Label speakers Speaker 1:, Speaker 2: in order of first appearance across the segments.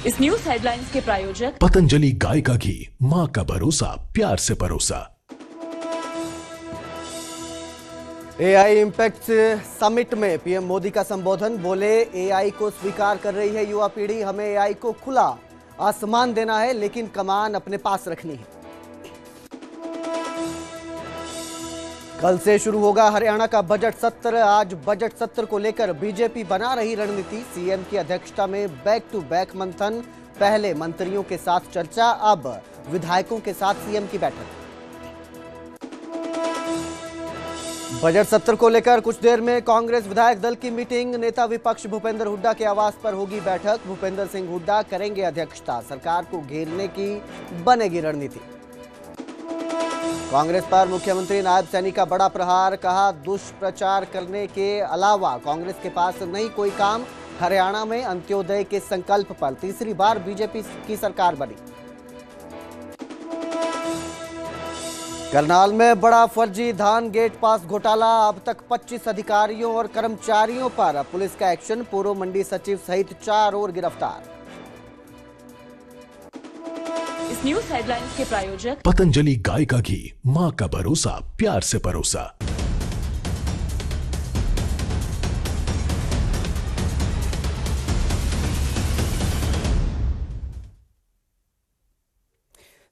Speaker 1: इस news headlines के प्रायोजक
Speaker 2: पतंजलि गाय का घी, माँ का भरोसा, प्यार से परोसा।
Speaker 3: एआई इम्पैक्ट समिट में पीएम मोदी का संबोधन। बोले, एआई को स्वीकार कर रही है युवा पीढ़ी, हमें एआई को खुला आसमान देना है, लेकिन कमान अपने पास रखनी है। कल से शुरू होगा हरियाणा का बजट सत्र। आज बजट सत्र को लेकर बीजेपी बना रही रणनीति। सीएम की अध्यक्षता में बैक टू बैक मंथन। पहले मंत्रियों के साथ चर्चा, अब विधायकों के साथ सीएम की बैठक। बजट सत्र को लेकर कुछ देर में कांग्रेस विधायक दल की मीटिंग। नेता विपक्ष भूपेंद्र हुड्डा के आवास पर होगी बैठक। भूपेंद्र सिंह हुड्डा करेंगे अध्यक्षता। सरकार को घेरने की बनेगी रणनीति। कांग्रेस पर मुख्यमंत्री नायब सैनी का बड़ा प्रहार। कहा, दुष्प्रचार करने के अलावा कांग्रेस के पास नहीं कोई काम। हरियाणा में अंत्योदय के संकल्प पर तीसरी बार बीजेपी की सरकार बनी। करनाल में बड़ा फर्जी धान गेट पास घोटाला। अब तक 25 अधिकारियों और कर्मचारियों पर पुलिस का एक्शन। पूर्व मंडी सचिव सहित 4 और गिरफ्तार।
Speaker 1: इस न्यूज हेडलाइंस के प्रायोजक
Speaker 2: पतंजलि गाय का घी, माँ का भरोसा, प्यार से परोसा।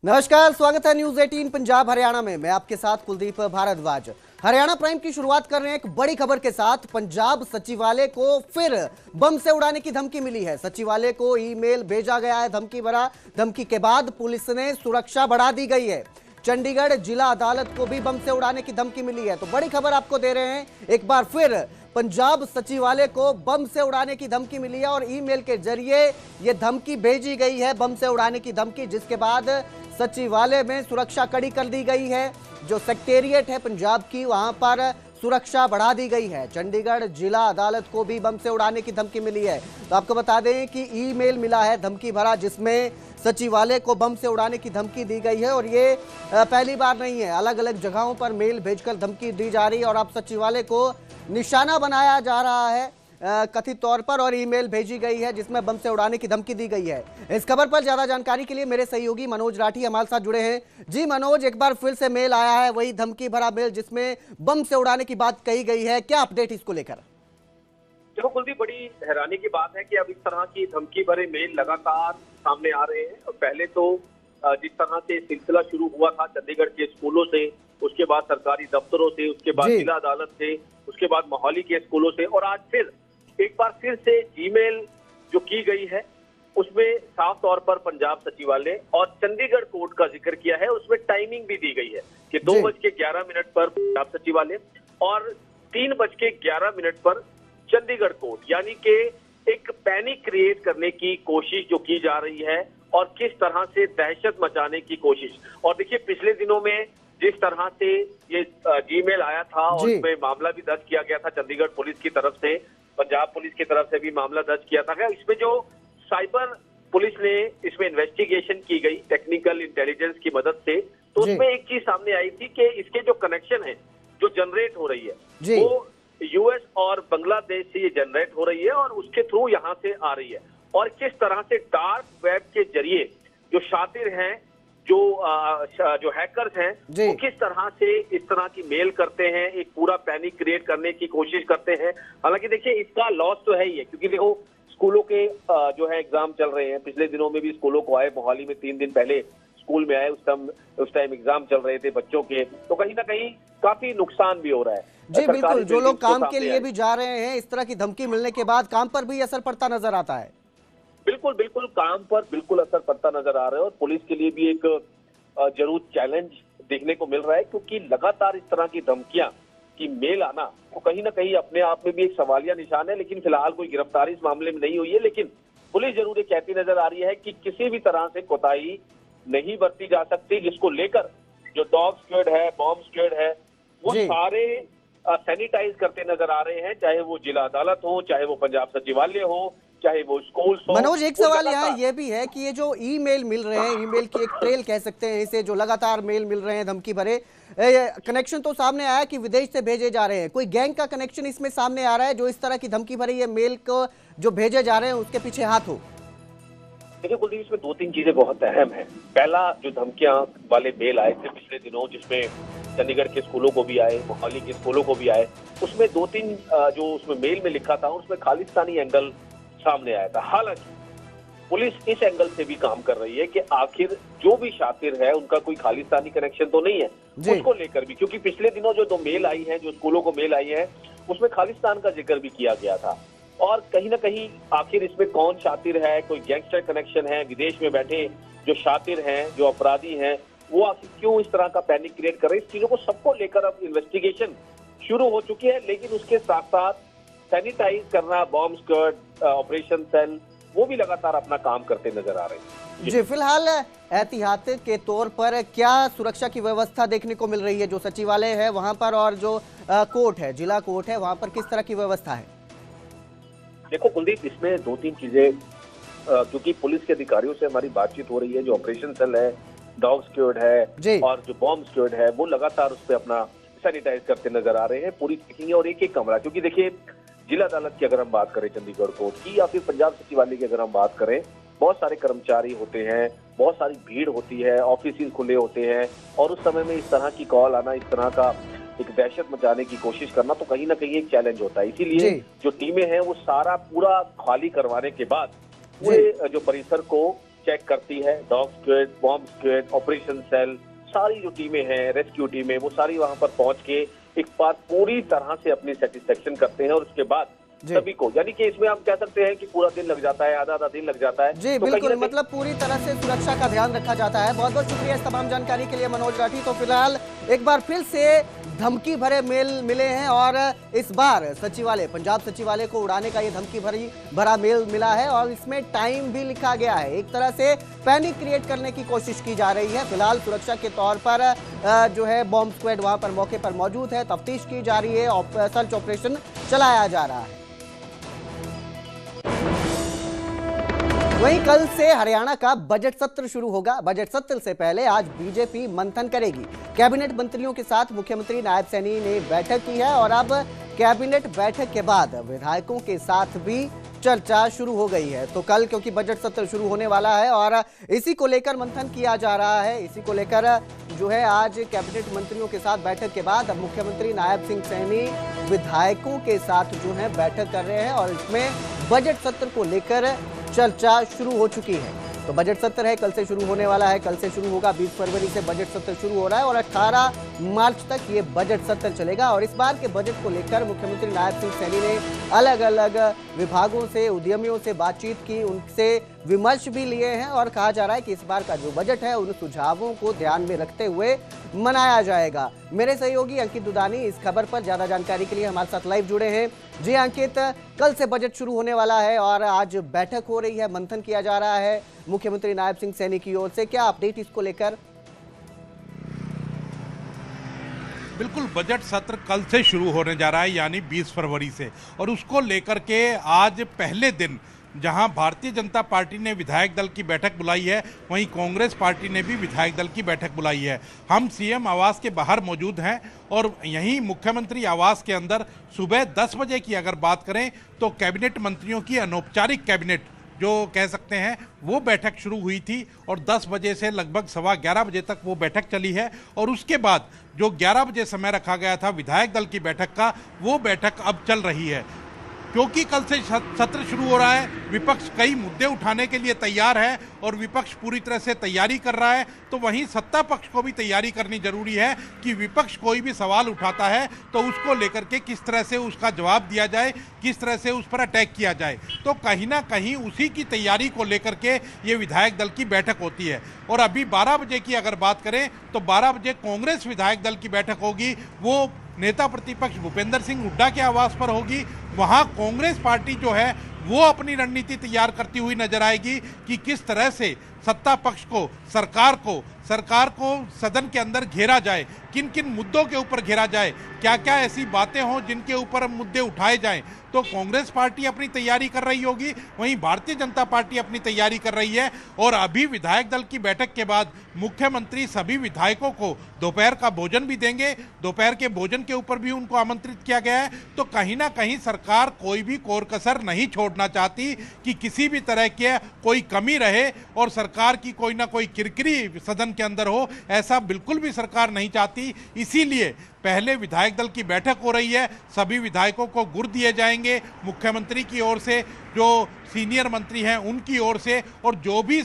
Speaker 3: नमस्कार, स्वागत है न्यूज 18 पंजाब हरियाणा में। मैं आपके साथ कुलदीप भारद्वाज। हरियाणा प्राइम की शुरुआत कर रहे हैं एक बड़ी खबर के साथ। पंजाब सचिवालय को फिर बम से उड़ाने की धमकी मिली है। सचिवालय को ईमेल भेजा गया है धमकी भरा। धमकी के बाद पुलिस ने सुरक्षा बढ़ा दी गई है। चंडीगढ़ जिला अदालत को भी बम से उड़ाने की धमकी मिली है। तो बड़ी खबर आपको दे रहे हैं, एक बार फिर पंजाब सचिवालय को बम से उड़ाने की धमकी मिली है और ईमेल के जरिए यह धमकी भेजी गई है, बम से उड़ाने की धमकी, जिसके बाद सचिवालय में सुरक्षा कड़ी कर दी गई है। जो सेक्रेटेरिएट है पंजाब की, वहां पर सुरक्षा बढ़ा दी गई है। चंडीगढ़ जिला अदालत को भी बम से उड़ाने की धमकी मिली है। तो आपको बता दें कि ईमेल मिला है धमकी भरा, जिसमें सचिवालय को बम से उड़ाने की धमकी दी गई है। और ये पहली बार नहीं है, अलग अलग जगहों पर मेल भेजकर धमकी दी जा रही है और अब सचिवालय को निशाना बनाया जा रहा है कथित तौर पर, और ईमेल भेजी गई है जिसमें बम से उड़ाने की धमकी दी गई है। इस खबर पर ज्यादा जानकारी के लिए मेरे सहयोगी मनोज राठी हमारे साथ जुड़े हैं। जी मनोज, एक बार फिर से मेल आया है, वही धमकी भरा मेल जिसमें बम से उड़ाने की बात कही गई है, क्या अपडेट इसको लेकर?
Speaker 4: देखो कुलदीप, बड़ी हैरानी की बात है कि अब इस तरह की धमकी भरे मेल लगातार सामने आ रहे हैं। और पहले तो जिस तरह से सिलसिला शुरू हुआ था चंडीगढ़ के स्कूलों से, उसके बाद सरकारी दफ्तरों से, उसके बाद जिला अदालत से, उसके बाद मोहाली के स्कूलों से, और आज फिर एक बार फिर से ईमेल जो की गई है उसमें साफ तौर पर पंजाब सचिवालय और चंडीगढ़ कोर्ट का जिक्र किया है। उसमें टाइमिंग भी दी गई है कि 2:11 पर पंजाब सचिवालय और 3:11 पर चंडीगढ़ कोर्ट, यानी कि एक पैनिक क्रिएट करने की कोशिश जो की जा रही है और किस तरह से दहशत मचाने की कोशिश। और देखिए, पिछले दिनों में जिस तरह से ये जीमेल आया था और उसमें मामला भी दर्ज किया गया था चंडीगढ़ पुलिस की तरफ से, पंजाब पुलिस की तरफ से भी मामला दर्ज किया था। इसमें जो साइबर पुलिस ने इसमें इन्वेस्टिगेशन की गई टेक्निकल इंटेलिजेंस की मदद से, तो उसमें एक चीज सामने आई थी कि इसके जो कनेक्शन है, जो जनरेट हो रही है, वो यूएस और बांग्लादेश से ये जनरेट हो रही है और उसके थ्रू यहाँ से आ रही है। और किस तरह से डार्क वेब के जरिए जो शातिर हैं, जो हैकर्स हैं, वो किस तरह से इस तरह की मेल करते हैं, एक पूरा पैनिक क्रिएट करने की कोशिश करते हैं। हालांकि देखिए, इसका लॉस तो है ही है, क्योंकि देखो स्कूलों के जो है एग्जाम चल रहे हैं। पिछले दिनों में भी स्कूलों को आए, मोहाली में 3 दिन पहले स्कूल में आए, उस टाइम एग्जाम चल रहे थे बच्चों के, तो कहीं ना कहीं काफी नुकसान भी हो रहा है।
Speaker 3: जी बिल्कुल, जो लोग काम के लिए भी जा रहे हैं, इस तरह की धमकी मिलने के बाद काम पर भी असर पड़ता नजर आता है।
Speaker 4: बिल्कुल बिल्कुल, काम पर बिल्कुल असर पड़ता नजर आ रहा है और पुलिस के लिए भी एक जरूर चैलेंज देखने को मिल रहा है, क्योंकि लगातार इस तरह की धमकियां की मेल आना तो कहीं ना कहीं अपने आप में भी एक सवालिया निशान है। लेकिन फिलहाल कोई गिरफ्तारी इस मामले में नहीं हुई है, लेकिन पुलिस जरूर ये कहती नजर आ रही है कि किसी भी तरह से कोताही नहीं बरती जा सकती, जिसको लेकर जो डॉग स्क्वाड है, बॉम्ब स्क्वाड है, वो सारे सैनिटाइज करते नजर आ रहे हैं, चाहे वो जिला अदालत हो, चाहे वो पंजाब सचिवालय हो, चाहे वो स्कूल हो।
Speaker 3: मनोज, एक सवाल यहाँ ये भी है कि ये जो ईमेल मिल रहे हैं, ईमेल की एक ट्रेल कह सकते हैं इसे, जो लगातार मेल मिल रहे हैं धमकी भरे, कनेक्शन तो सामने आया कि विदेश से भेजे जा रहे हैं। कोई गैंग का कनेक्शन इसमें सामने आ रहा है जो इस तरह की धमकी भरी ये मेल को जो भेजे जा रहे हैं उसके पीछे हाथ हो?
Speaker 4: देखिए कुलदीप, इसमें दो तीन चीजें बहुत अहम हैं। पहला, जो धमकियां वाले मेल आए थे पिछले दिनों, जिसमें चंडीगढ़ के स्कूलों को भी आए, मोहाली के स्कूलों को भी आए, उसमें दो तीन जो उसमें मेल में लिखा था उसमें खालिस्तानी एंगल सामने आया था। हालांकि पुलिस इस एंगल से भी काम कर रही है कि आखिर जो भी शातिर है उनका कोई खालिस्तानी कनेक्शन तो नहीं है, उसको लेकर भी, क्योंकि पिछले दिनों जो दो मेल आई है, जो स्कूलों को मेल आई है, उसमें खालिस्तान का जिक्र भी किया गया था। और कहीं ना कहीं आखिर इसमें कौन शातिर है, कोई गैंगस्टर कनेक्शन है, विदेश में बैठे जो शातिर हैं, जो अपराधी हैं, वो आखिर क्यों इस तरह का पैनिक क्रिएट कर रहे हैं, इस चीजों को सबको लेकर अब इन्वेस्टिगेशन शुरू हो चुकी है। लेकिन उसके साथ साथ सैनिटाइज करना, बॉम्ब स्क्वाड, ऑपरेशन सेल, वो भी लगातार अपना काम करते नजर आ रहे हैं।
Speaker 3: जी, फिलहाल एहतियात के तौर पर क्या सुरक्षा की व्यवस्था देखने को मिल रही है? जो सचिवालय है वहां पर और जो कोर्ट है, जिला कोर्ट है, वहां पर किस तरह की व्यवस्था है?
Speaker 4: देखो कुलदीप, इसमें दो तीन चीजें, क्योंकि पुलिस के अधिकारियों से हमारी बातचीत हो रही है, जो ऑपरेशन सेल है, डॉग स्क्वाड है और जो बॉम्ब स्क्वाड है, वो लगातार उस पर अपना सैनिटाइज करते नजर आ रहे हैं। पूरी चेकिंग है और एक एक कमरा, क्योंकि देखिए जिला अदालत की अगर हम बात करें, चंडीगढ़ कोर्ट की, या फिर पंजाब सचिवालय की अगर हम बात करें, बहुत सारे कर्मचारी होते हैं, बहुत सारी भीड़ होती है, ऑफिस खुले होते हैं, और उस समय में इस तरह की कॉल आना, इस तरह का एक दहशत मचाने की कोशिश करना तो कहीं ना कहीं एक चैलेंज होता है। इसीलिए जो टीमें हैं वो सारा पूरा खाली करवाने के बाद पूरे जो परिसर को चेक करती है। Dog squad, bomb squad, operation cell, सारी जो टीमें हैं, रेस्क्यू टीमें, वो सारी वहां पर पहुंच के एक बार पूरी तरह से अपनी सेटिस्फेक्शन करते हैं, और उसके बाद सभी को, यानी कि इसमें आप कह सकते हैं कि पूरा दिन लग जाता है, आधा दिन लग जाता है।
Speaker 3: जी बिल्कुल, मतलब पूरी तरह से सुरक्षा का ध्यान रखा जाता है। बहुत बहुत शुक्रिया इस तमाम जानकारी के लिए मनोज राठी। तो फिलहाल एक बार फिर से धमकी भरे मेल मिले हैं और इस बार सचिवालय, पंजाब सचिवालय को उड़ाने का ये धमकी भरा मेल मिला है और इसमें टाइम भी लिखा गया है। एक तरह से पैनिक क्रिएट करने की कोशिश की जा रही है। फिलहाल सुरक्षा के तौर पर जो है बॉम्ब स्क्वाड वहां पर मौके पर मौजूद है, तफ्तीश की जा रही है, सर्च ऑपरेशन चलाया जा रहा है। वहीं कल से हरियाणा का बजट सत्र शुरू होगा। बजट सत्र से पहले आज बीजेपी मंथन करेगी। कैबिनेट मंत्रियों के साथ मुख्यमंत्री नायब सैनी ने बैठक की है और अब कैबिनेट बैठक के बाद विधायकों के साथ भी चर्चा शुरू हो गई है। तो कल क्योंकि बजट सत्र शुरू होने वाला है और इसी को लेकर मंथन किया जा रहा है, इसी को लेकर जो है आज कैबिनेट मंत्रियों के साथ बैठक के बाद अब मुख्यमंत्री नायब सिंह सैनी विधायकों के साथ जो है बैठक कर रहे हैं और इसमें बजट सत्र को लेकर चर्चा शुरू हो चुकी है। तो बजट सत्र है, कल से शुरू होने वाला है, कल से शुरू होगा। 20 फरवरी से बजट सत्र शुरू हो रहा है और 18 मार्च तक ये बजट सत्र चलेगा। और इस बार के बजट को लेकर मुख्यमंत्री नायब सिंह सैनी ने अलग अलग विभागों से, उद्यमियों से बातचीत की, उनसे विमर्श भी लिए हैं और कहा जा रहा है कि इस बार का जो बजट है उन सुझावों को ध्यान में रखते हुए मनाया जाएगा। मेरे सहयोगी अंकित दुदानी इस खबर पर ज्यादा जानकारी के लिए हमारे साथ लाइव जुड़े हैं। जी अंकित, कल से बजट शुरू होने वाला है और आज बैठक हो रही है, मंथन किया जा रहा है मुख्यमंत्री नायब सिंह सैनी की ओर से, क्या अपडेट इसको लेकर?
Speaker 5: बिल्कुल, बजट सत्र कल से शुरू होने जा रहा है, यानी 20 फरवरी से, और उसको लेकर के आज पहले दिन जहां भारतीय जनता पार्टी ने विधायक दल की बैठक बुलाई है, वहीं कांग्रेस पार्टी ने भी विधायक दल की बैठक बुलाई है। हम सीएम आवास के बाहर मौजूद हैं और यहीं मुख्यमंत्री आवास के अंदर सुबह 10 बजे की अगर बात करें तो कैबिनेट मंत्रियों की अनौपचारिक कैबिनेट जो कह सकते हैं वो बैठक शुरू हुई थी और 10 बजे से लगभग 11:15 बजे तक वो बैठक चली है। और उसके बाद जो 11 बजे समय रखा गया था विधायक दल की बैठक का, वो बैठक अब चल रही है। क्योंकि कल से सत्र शुरू हो रहा है, विपक्ष कई मुद्दे उठाने के लिए तैयार है और विपक्ष पूरी तरह से तैयारी कर रहा है, तो वहीं सत्ता पक्ष को भी तैयारी करनी जरूरी है कि विपक्ष कोई भी सवाल उठाता है तो उसको लेकर के किस तरह से उसका जवाब दिया जाए, किस तरह से उस पर अटैक किया जाए। तो कहीं ना कहीं उसी की तैयारी को लेकर के ये विधायक दल की बैठक होती है। और अभी 12 बजे की अगर बात करें तो 12 बजे कांग्रेस विधायक दल की बैठक होगी, वो नेता प्रतिपक्ष भूपेंद्र सिंह हुड्डा के आवास पर होगी। वहां कांग्रेस पार्टी जो है वो अपनी रणनीति तैयार करती हुई नजर आएगी कि किस तरह से सत्ता पक्ष को, सरकार को सदन के अंदर घेरा जाए, किन किन मुद्दों के ऊपर घेरा जाए, क्या क्या ऐसी बातें हों जिनके ऊपर मुद्दे उठाए जाएं। तो कांग्रेस पार्टी अपनी तैयारी कर रही होगी, वहीं भारतीय जनता पार्टी अपनी तैयारी कर रही है। और अभी विधायक दल की बैठक के बाद मुख्यमंत्री सभी विधायकों को दोपहर का भोजन भी देंगे। दोपहर के भोजन के ऊपर भी उनको आमंत्रित किया गया है। तो कहीं ना कहीं सरकार कोई भी कोर कसर नहीं छोड़ना चाहती कि किसी भी तरह के कोई कमी रहे और सरकार की कोई ना कोई किरकिरी सदन के अंदर हो, ऐसा बिल्कुल भी सरकार नहीं चाहती। इसीलिए पहले विधायक दल की बैठक हो रही है, सभी विधायकों को गुर दिए जाएंगे मुख्यमंत्री की ओर से, जो सीनियर मंत्री हैं उनकी ओर से, और जो भी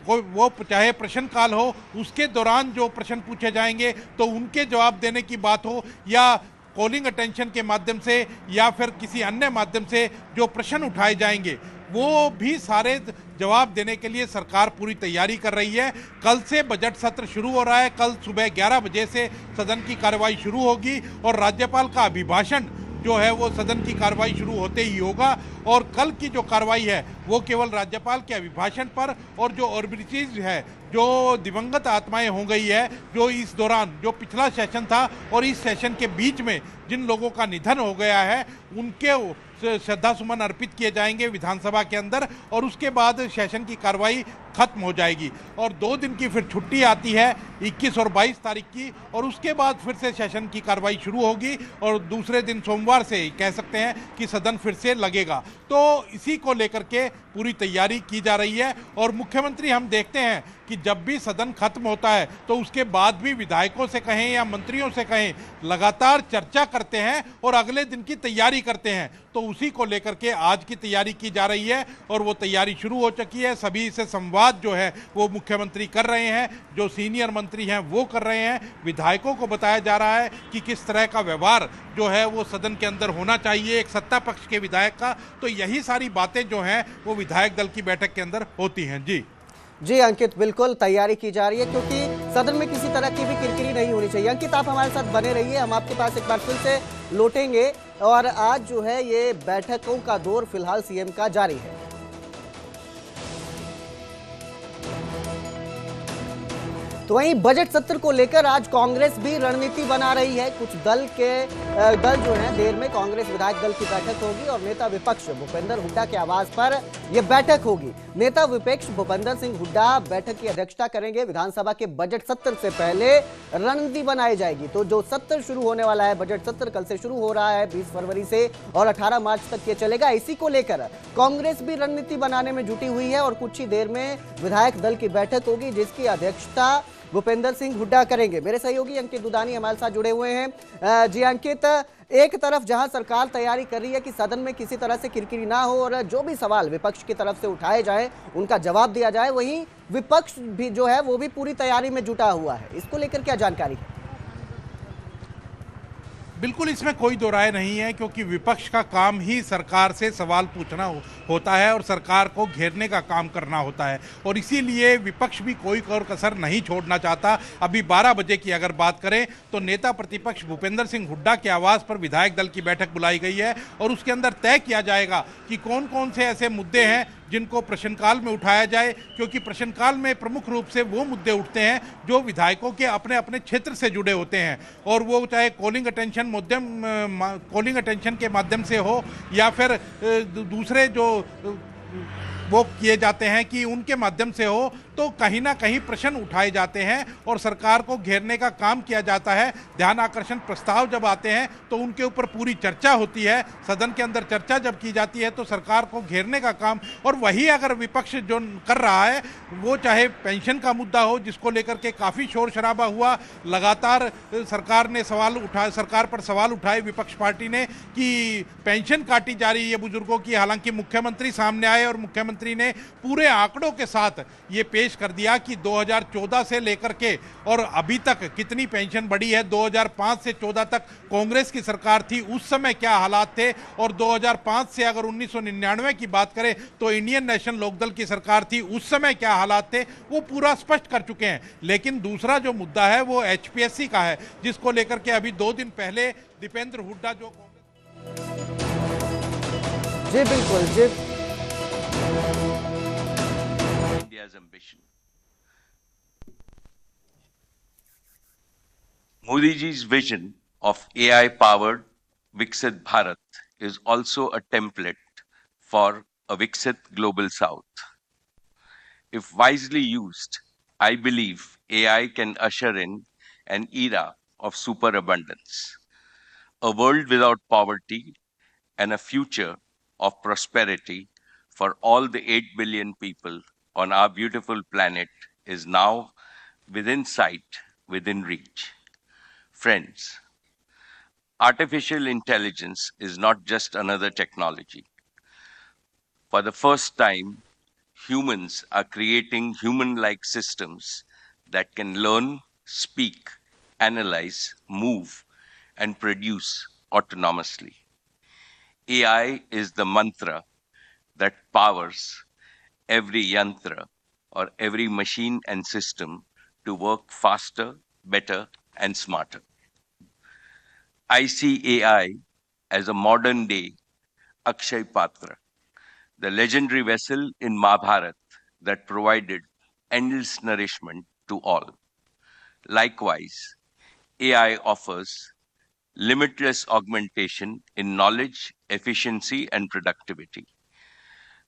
Speaker 5: वो चाहे प्रश्नकाल हो उसके दौरान जो प्रश्न पूछे जाएंगे तो उनके जवाब देने की बात हो, या कॉलिंग अटेंशन के माध्यम से या फिर किसी अन्य माध्यम से जो प्रश्न उठाए जाएंगे वो भी सारे जवाब देने के लिए सरकार पूरी तैयारी कर रही है। कल से बजट सत्र शुरू हो रहा है, कल सुबह 11 बजे से सदन की कार्रवाई शुरू होगी और राज्यपाल का अभिभाषण जो है वो सदन की कार्रवाई शुरू होते ही होगा। और कल की जो कार्रवाई है वो केवल राज्यपाल के अभिभाषण पर और जो ऑर्बिट्रीज है, जो दिवंगत आत्माएं हो गई है, जो इस दौरान जो पिछला सेशन था और इस सेशन के बीच में जिन लोगों का निधन हो गया है उनके श्रद्धा सुमन अर्पित किए जाएंगे विधानसभा के अंदर, और उसके बाद सेशन की कार्रवाई खत्म हो जाएगी। और 2 दिन की फिर छुट्टी आती है 21 और 22 तारीख की, और उसके बाद फिर से सेशन की कार्रवाई शुरू होगी और दूसरे दिन सोमवार से कह सकते हैं कि सदन फिर से लगेगा। तो इसी को लेकर के पूरी तैयारी की जा रही है। और मुख्यमंत्री हम देखते हैं कि जब भी सदन खत्म होता है तो उसके बाद भी विधायकों से कहें या मंत्रियों से कहें लगातार चर्चा करते हैं और अगले दिन की तैयारी करते हैं। तो उसी को लेकर के आज की तैयारी की जा रही है और वो तैयारी शुरू हो चुकी है। सभी से संवाद जो है वो मुख्यमंत्री कर रहे हैं, जो सीनियर मंत्री हैं वो कर रहे हैं। विधायकों को बताया जा रहा है कि किस तरह का व्यवहार जो है वो सदन के अंदर होना चाहिए एक सत्ता पक्ष के विधायक का। तो यही सारी बातें जो हैं वो विधायक दल की बैठक के अंदर होती हैं।
Speaker 3: जी अंकित, बिल्कुल तैयारी की जा रही है क्योंकि सदन में किसी तरह की भी किरकिरी नहीं होनी चाहिए। अंकित, आप हमारे साथ बने रहिए, हम आपके पास एक बार फिर से लौटेंगे। और आज जो है ये बैठकों का दौर फिलहाल सीएम का जारी है। तो वहीं बजट सत्र को लेकर आज कांग्रेस भी रणनीति बना रही है। कुछ दल जो है देर में कांग्रेस विधायक दल की बैठक होगी और नेता विपक्ष भूपेंद्र हुड्डा के आवास पर यह बैठक होगी। नेता विपक्ष भूपेंद्र सिंह हुड्डा बैठक की अध्यक्षता करेंगे। विधानसभा के बजट सत्र से पहले रणनीति बनाई जाएगी। तो जो सत्र शुरू होने वाला है, बजट सत्र कल से शुरू हो रहा है 20 फरवरी से और 18 मार्च तक ये चलेगा। इसी को लेकर कांग्रेस भी रणनीति बनाने में जुटी हुई है और कुछ ही देर में विधायक दल की बैठक होगी जिसकी अध्यक्षता भूपेंद्र सिंह हुड्डा करेंगे। मेरे सहयोगी अंकित दुदानी हमारे साथ जुड़े हुए हैं। जी अंकित, एक तरफ जहां सरकार तैयारी कर रही है कि सदन में किसी तरह से किरकिरी ना हो और जो भी सवाल विपक्ष की तरफ से उठाए जाए उनका जवाब दिया जाए, वहीं विपक्ष भी जो है वो भी पूरी तैयारी में जुटा हुआ है। इसको लेकर क्या जानकारी है?
Speaker 5: बिल्कुल, इसमें कोई दो राय नहीं है क्योंकि विपक्ष का काम ही सरकार से सवाल पूछना होता है और सरकार को घेरने का काम करना होता है, और इसीलिए विपक्ष भी कोई और कसर नहीं छोड़ना चाहता। अभी 12 बजे की अगर बात करें तो नेता प्रतिपक्ष भूपेंद्र सिंह हुड्डा के आवास पर विधायक दल की बैठक बुलाई गई है और उसके अंदर तय किया जाएगा कि कौन कौन से ऐसे मुद्दे हैं जिनको प्रश्नकाल में उठाया जाए, क्योंकि प्रश्नकाल में प्रमुख रूप से वो मुद्दे उठते हैं जो विधायकों के अपने अपने क्षेत्र से जुड़े होते हैं, और वो चाहे कॉलिंग अटेंशन के माध्यम से हो या फिर दूसरे जो वो किए जाते हैं कि उनके माध्यम से हो। तो कहीं ना कहीं प्रश्न उठाए जाते हैं और सरकार को घेरने का काम किया जाता है। ध्यान आकर्षण प्रस्ताव जब आते हैं तो उनके ऊपर पूरी चर्चा होती है। सदन के अंदर चर्चा जब की जाती है तो सरकार को घेरने का काम, और वही अगर विपक्ष जो कर रहा है वो चाहे पेंशन का मुद्दा हो जिसको लेकर के काफ़ी शोर शराबा हुआ, लगातार सरकार पर सवाल उठाए विपक्ष पार्टी ने कि पेंशन काटी जा रही है बुजुर्गों की। हालांकि मुख्यमंत्री सामने आए और मुख्यमंत्री ने पूरे आंकड़ों के साथ ये पेश कर दिया कि 2014 से लेकर के और अभी तक कितनी पेंशन बढ़ी है। 2005 से 14 तक कांग्रेस की सरकार थी, उस समय क्या हालात थे, और 2005 से अगर 1999 की बात करें तो इंडियन नेशनल लोकदल की सरकार थी, उस समय क्या हालात थे, वो पूरा स्पष्ट कर चुके हैं। लेकिन दूसरा जो मुद्दा है वो एचपीएससी का है, जिसको लेकर के अभी 2 दिन पहले दीपेंद्र हुड्डा जो
Speaker 3: जी बिल्कुल जी
Speaker 6: India's ambition. Modi ji's vision of AI powered Viksit Bharat is also a template for a Viksit Global South. If wisely used, I believe AI can usher in an era of superabundance, a world without poverty, and a future of prosperity for all the 8 billion people on our beautiful planet is now within sight, within reach. Friends, artificial intelligence is not just another technology. For the first time, humans are creating human like systems that can learn, speak, analyze, move, and produce autonomously. AI is the mantra that powers every yantra or every machine and system to work faster, better, and smarter. I see AI as a modern day Akshay Patra, the legendary vessel in Mahabharat that provided endless nourishment to all. Likewise, AI offers limitless augmentation in knowledge, efficiency, and productivity.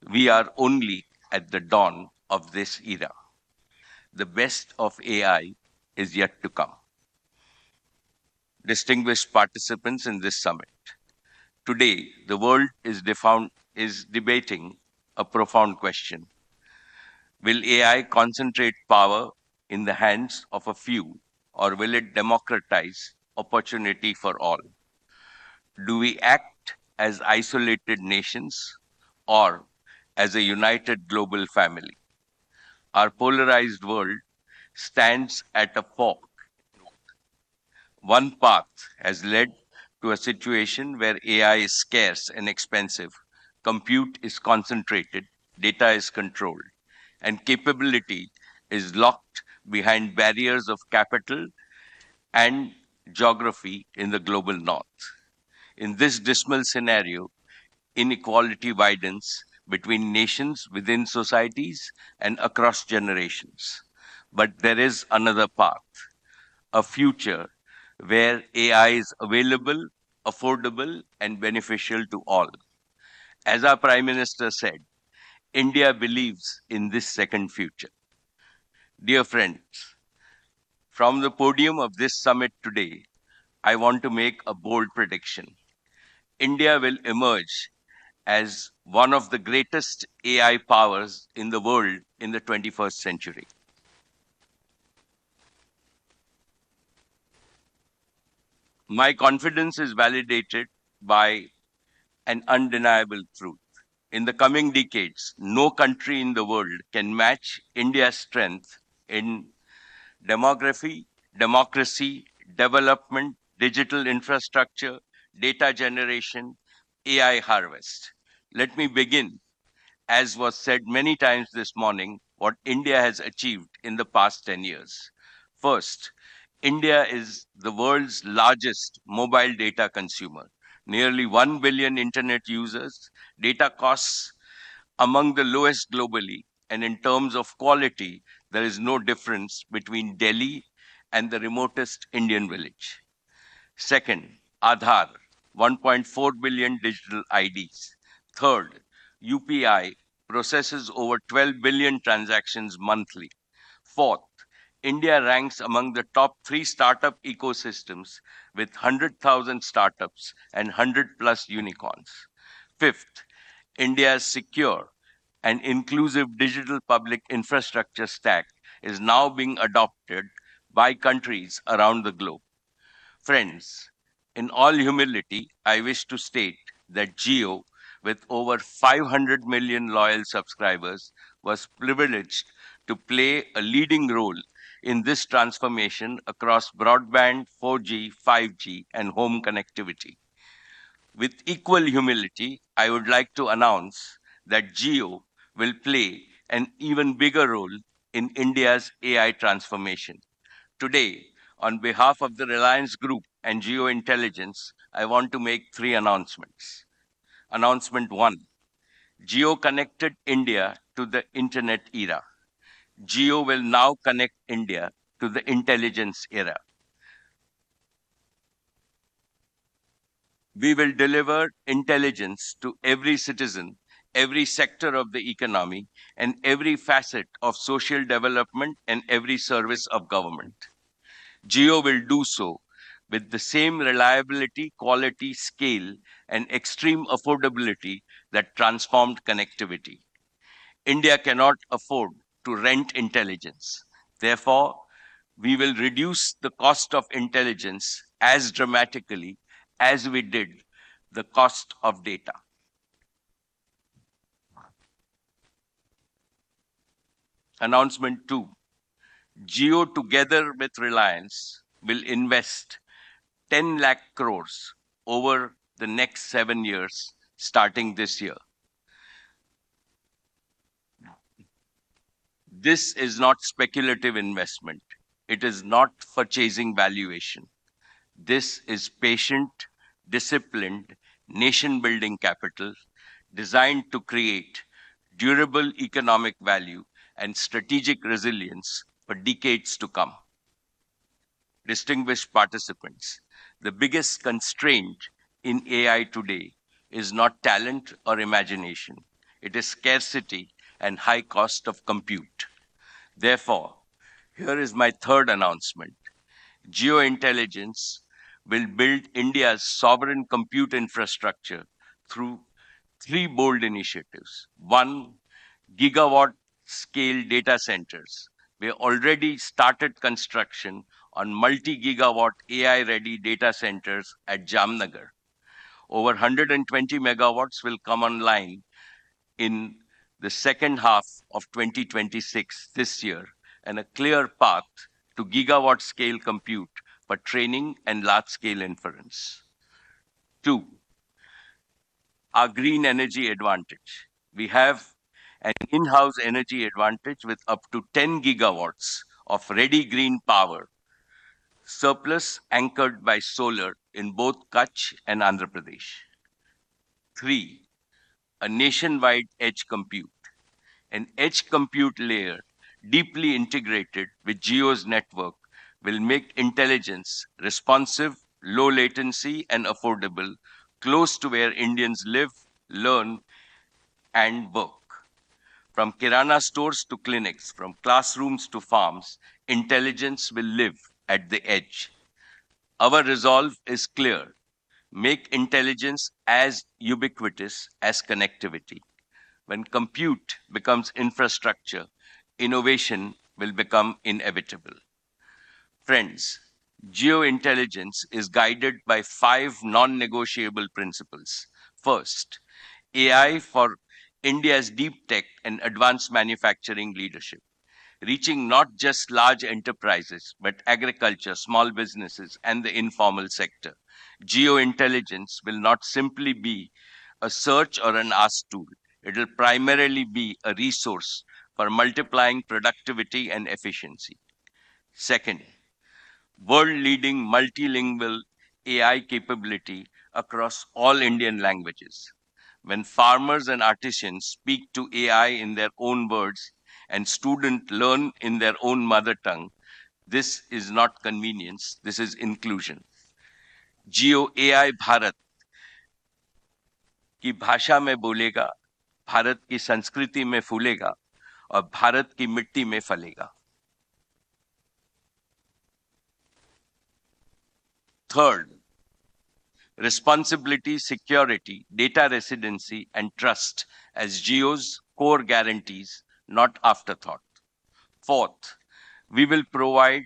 Speaker 6: We are only at the dawn of this era. The best of AI is yet to come. Distinguished participants in this summit, today the world is debating a profound question. Will AI concentrate power in the hands of a few, or will it democratize opportunity for all? Do we act as isolated nations or as a united global family? Our polarized world stands at a fork. One path has led to a situation where AI is scarce and expensive, compute is concentrated, data is controlled, and capability is locked behind barriers of capital and geography in the global north. In this dismal scenario, inequality widens between nations, within societies, and across generations. But there is another path, a future where AI is available, affordable, and beneficial to all. As our Prime Minister said, India believes in this second future. Dear friends, from the podium of this summit today, I want to make a bold prediction. India will emerge as one of the greatest AI powers in the world in the 21st century. My confidence is validated by an undeniable truth. In the coming decades, no country in the world can match India's strength in demography, democracy, development, digital infrastructure, data generation, AI harvest. Let me begin, as was said many times this morning, what India has achieved in the past 10 years. First, India is the world's largest mobile data consumer. Nearly 1 billion internet users, data costs among the lowest globally, and in terms of quality, there is no difference between Delhi and the remotest Indian village. Second, Aadhaar, 1.4 billion digital IDs. Third, UPI processes over 12 billion transactions monthly. Fourth, India ranks among the top 3 startup ecosystems with 100,000 startups and 100 plus unicorns. Fifth, India's secure and inclusive digital public infrastructure stack is now being adopted by countries around the globe. Friends, in all humility, I wish to state that Geo, with over 500 million loyal subscribers, was privileged to play a leading role in this transformation across broadband, 4G, 5G, and home connectivity. With equal humility, I would like to announce that Geo will play an even bigger role in India's AI transformation. Today, on behalf of the Reliance Group and Geo Intelligence, I want to make 3 announcements. Announcement 1, Geo connected India to the internet era. Geo will now connect India to the intelligence era. We will deliver intelligence to every citizen, every sector of the economy, and every facet of social development and every service of government. Geo will do so with the same reliability, quality, scale, and extreme affordability that transformed connectivity. India cannot afford to rent intelligence. Therefore, we will reduce the cost of intelligence as dramatically as we did the cost of data. Announcement 2. Geo, together with Reliance, will invest 10 lakh crores over the next 7 years, starting this year. This is not speculative investment. It is not for chasing valuation. This is patient, disciplined, nation building capital designed to create durable economic value and strategic resilience for decades to come. Distinguished participants, the biggest constraint in AI today is not talent or imagination. It is scarcity and high cost of compute. Therefore, here is my third announcement. Geointelligence will build India's sovereign compute infrastructure through three bold initiatives. One, gigawatt scale data centers. We already started construction on multi-gigawatt AI-ready data centers at Jamnagar. Over 120 megawatts will come online in the second half of 2026 this year, and a clear path to gigawatt scale compute for training and large scale inference. 2. Our green energy advantage. We have an in-house energy advantage with up to 10 gigawatts of ready green power, surplus anchored by solar in both Kutch and Andhra Pradesh. 3. A nationwide edge compute. An edge compute layer deeply integrated with Geo's network will make intelligence responsive, low latency, and affordable, close to where Indians live, learn, and work. From kirana stores to clinics, from classrooms to farms, intelligence will live at the edge. Our resolve is clear. Make intelligence as ubiquitous as connectivity. When compute becomes infrastructure, innovation will become inevitable. Friends, geointelligence is guided by 5 non-negotiable principles. First, AI for India's deep tech and advanced manufacturing leadership, reaching not just large enterprises, but agriculture, small businesses, and the informal sector. Geointelligence will not simply be a search or an ask tool. It will primarily be a resource for multiplying productivity and efficiency. Second, world-leading multilingual AI capability across all Indian languages. When farmers and artisans speak to AI in their own words and students learn in their own mother tongue, this is not convenience, this is inclusion. Geo AI Bharat की भाषा में बोलेगा, भारत की संस्कृति में फूलेगा और भारत की मिट्टी में फलेगा. Third, responsibility, security, data residency, and trust as Geo's core guarantees, not afterthought. Fourth, we will prove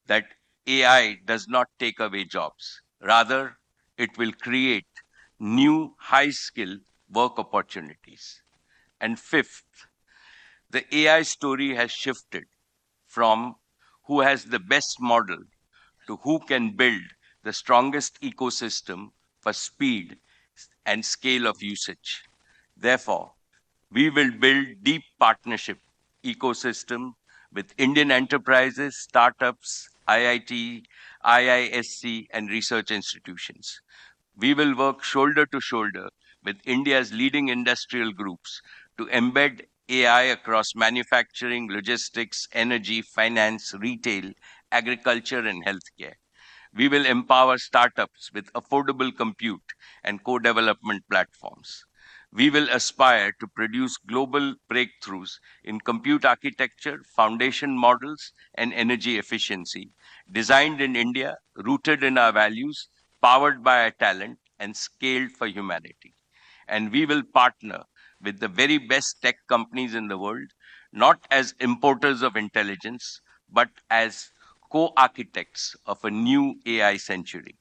Speaker 6: that AI does not take away jobs. Rather, it will create new high-skill work opportunities. And fifth, the AI story has shifted from who has the best model to who can build the strongest ecosystem for speed and scale of usage. Therefore, we will build deep partnership ecosystem with Indian enterprises, startups, IIT, IISC, and research institutions. We will work shoulder to shoulder with India's leading industrial groups to embed AI across manufacturing, logistics, energy, finance, retail, agriculture, and healthcare. We will empower startups with affordable compute and co-development platforms. We will aspire to produce global breakthroughs in compute architecture, foundation models, and energy efficiency, designed in India, rooted in our values, powered by our talent, and scaled for humanity. And we will partner with the very best tech companies in the world, not as importers of intelligence, but as co architects of a new AI century.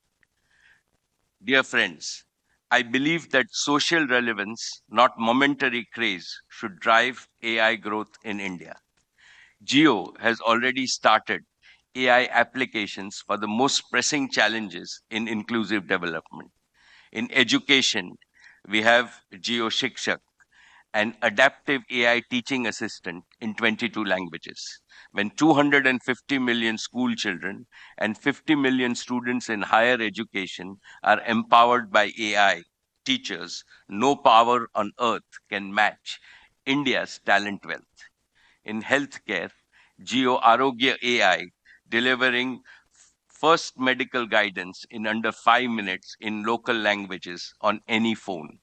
Speaker 6: Dear friends, I believe that social relevance, not momentary craze, should drive AI growth in India. Geo has already started AI applications for the most pressing challenges in inclusive development. In education, we have Geo Shikshak, an adaptive AI teaching assistant in 22 languages. When 250 million school children and 50 million students in higher education are empowered by AI, teachers, no power on earth can match India's talent wealth. In healthcare, Geo Arogya AI delivering first medical guidance in under 5 minutes in local languages on any phone.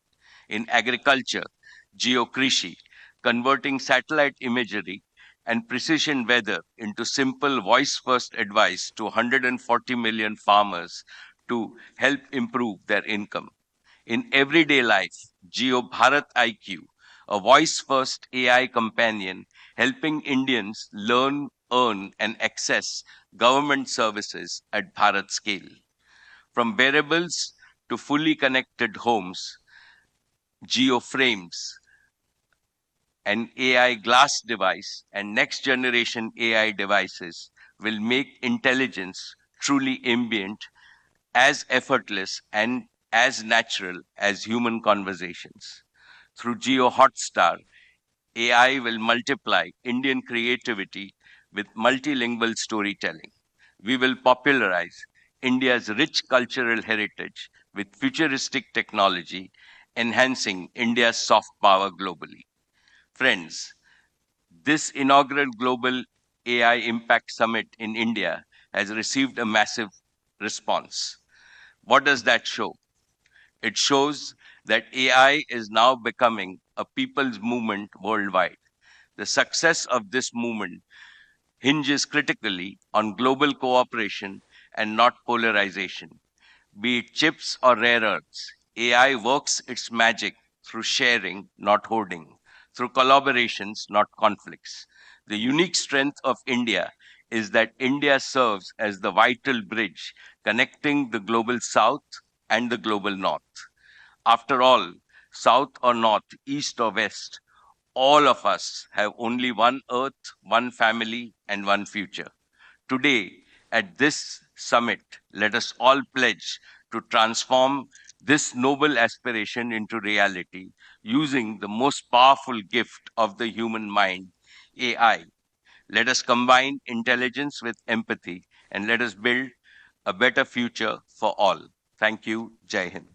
Speaker 6: In agriculture, Geokrishi, converting satellite imagery and precision weather into simple voice first advice to 140 million farmers to help improve their income. In everyday life, Geo Bharat IQ, a voice first AI companion helping Indians learn, earn, and access government services at Bharat scale. From wearables to fully connected homes, Geo Frames, an AI glass device, and next generation AI devices will make intelligence truly ambient, as effortless, and as natural as human conversations. Through Geo Hotstar, AI will multiply Indian creativity with multilingual storytelling. We will popularize India's rich cultural heritage with futuristic technology, enhancing India's soft power globally. Friends, this inaugural Global AI Impact Summit in India has received a massive response. What does that show? It shows that AI is now becoming a people's movement worldwide. The success of this movement hinges critically on global cooperation and not polarization. Be it chips or rare earths, AI works its magic through sharing, not hoarding, through collaborations, not conflicts. The unique strength of India is that India serves as the vital bridge connecting the global south and the global north. After all, south or north, east or west, all of us have only one earth, one family, and one future. Today, at this summit, let us all pledge to transform this noble aspiration into reality using the most powerful gift of the human mind, AI. Let us combine intelligence with empathy and let us build a better future for all. Thank you. Jai Hind.